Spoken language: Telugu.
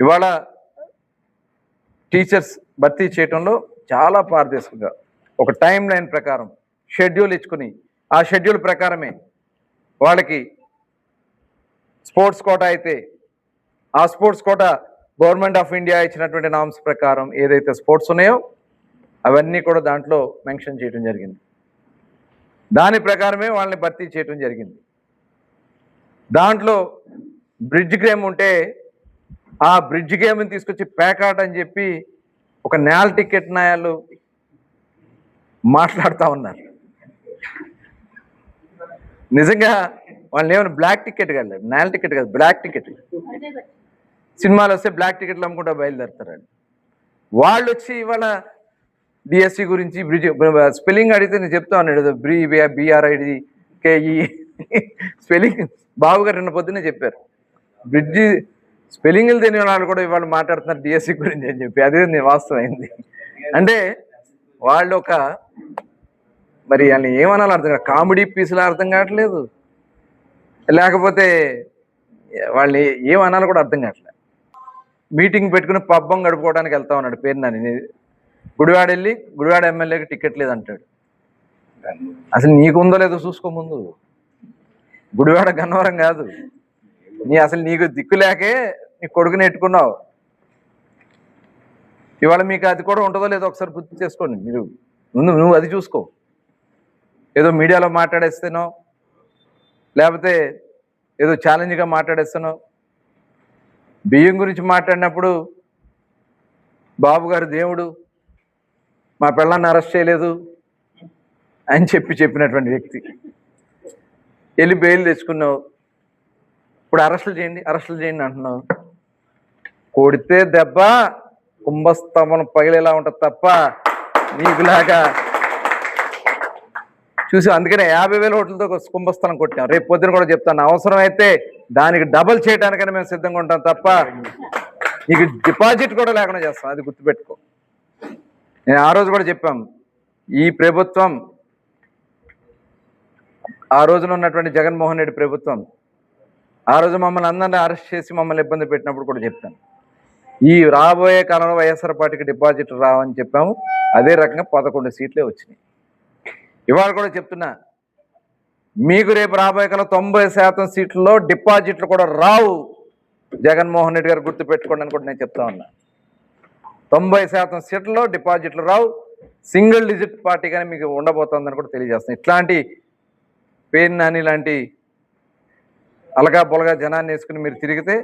ఇవాళ టీచర్స్ భర్తీ చేయడంలో చాలా పారదర్శకంగా ఒక టైం లైన్ ప్రకారం షెడ్యూల్ ఇచ్చుకుని ఆ షెడ్యూల్ ప్రకారమే వాళ్ళకి స్పోర్ట్స్ కోటా అయితే ఆ sports quota government of India ఇచ్చినటువంటి నామ్స్ ప్రకారం ఏదైతే స్పోర్ట్స్ ఉన్నాయో అవన్నీ కూడా దాంట్లో మెన్షన్ చేయడం జరిగింది. దాని ప్రకారమే వాళ్ళని భర్తీ చేయడం జరిగింది. దాంట్లో బ్రిడ్జ్ గేమ్ ఉంటే ఆ బ్రిడ్జ్ గేమ్ని తీసుకొచ్చి పేకాట అని చెప్పి ఒక నేల టికెట్ నాయాలు మాట్లాడుతూ ఉన్నారు. నిజంగా వాళ్ళని ఏమైనా బ్లాక్ టికెట్ కాదు, నేల టికెట్ కాదు, బ్లాక్ టికెట్. సినిమాలు వస్తే బ్లాక్ టికెట్లు అమ్ముకుంటా బయలుదేరుతారండి. వాళ్ళు వచ్చి ఇవాళ డిఎస్సి గురించి బ్రిడ్జ్ స్పెల్లింగ్ అడిగితే నేను చెప్తా ఉన్నాడు BRID KE స్పెల్లింగ్ బాబు గారు నిన్న పొద్దున్నే చెప్పారు. బ్రిడ్జి స్పెల్లింగ్లు తెలియని వాళ్ళు కూడా ఇవాళ మాట్లాడుతున్నారు డిఎస్సి గురించి అని చెప్పి. అదే వాస్తవమైంది. అంటే వాళ్ళు ఒక మరి వాళ్ళని ఏమనాలో అర్థం కాదు, కామెడీ పీసులు అర్థం కావట్లేదు, లేకపోతే వాళ్ళని ఏమనాలో కూడా అర్థం కావట్లేదు. మీటింగ్ పెట్టుకుని పబ్బం గడుపుకోవడానికి వెళ్తా ఉన్నాడు పేరు నాని. గుడివాడ వెళ్ళి గుడివాడ ఎమ్మెల్యేకి టికెట్ లేదంటాడు. అసలు నీకుందో లేదో చూసుకో ముందు. గుడివాడ గన్నవరం కాదు, అసలు నీకు దిక్కు లేకే నీ కొడుకుని ఎట్టుకున్నావు. ఇవాళ మీకు అది కూడా ఉంటుందో లేదో ఒకసారి గుర్తు చేసుకోండి. మీరు నువ్వు అది చూసుకో. ఏదో మీడియాలో మాట్లాడేస్తానో లేకపోతే ఏదో ఛాలెంజ్గా మాట్లాడేస్తానో. బియ్యం గురించి మాట్లాడినప్పుడు బాబు గారు దేవుడు, మా పిల్లల్ని అరెస్ట్ చేయలేదు అని చెప్పినటువంటి వ్యక్తి వెళ్ళి బెయిల్ తెచ్చుకున్నావు. ఇప్పుడు అరెస్టులు చేయండి అంటున్నావు. కొడితే దెబ్బ కుంభస్తంభం పగిలేలా ఉంటుంది తప్ప నీకులాగా చూసి. అందుకనే 50,000 ఓట్లతో కుంభస్థలం కొట్టాం. రేపు పొద్దున కూడా చెప్తాను, అవసరం అయితే దానికి డబల్ చేయడానికైనా మేము సిద్ధంగా ఉంటాం తప్ప నీకు డిపాజిట్ కూడా లేకుండా చేస్తాం. అది గుర్తుపెట్టుకో. నేను ఆ రోజు కూడా చెప్పాం, ఈ ప్రభుత్వం ఆ రోజున ఉన్నటువంటి జగన్మోహన్ రెడ్డి ప్రభుత్వం ఆ రోజు మమ్మల్ని అందరినీ అరెస్ట్ చేసి మమ్మల్ని ఇబ్బంది పెట్టినప్పుడు కూడా చెప్తాను, ఈ రాబోయే కాలంలో వైఎస్ఆర్ పార్టీకి డిపాజిట్ రావని చెప్పాము. అదే రకంగా 11 సీట్లే వచ్చినాయి. ఇవాళ కూడా చెప్తున్నా, మీకు రేపు రాబోయే కాలం 90% సీట్లలో డిపాజిట్లు కూడా రావు. జగన్మోహన్ రెడ్డి గారు గుర్తుపెట్టుకోండి అని కూడా నేను చెప్తా ఉన్నా. 90% సీట్లలో డిపాజిట్లు రావు. సింగిల్ డిజిట్ పార్టీగానే మీకు ఉండబోతోందని కూడా తెలియజేస్తాను. ఇట్లాంటి పేరు నాని లాంటి అలగా బొలగా జనాన్ని వేసుకుని మీరు తిరిగితే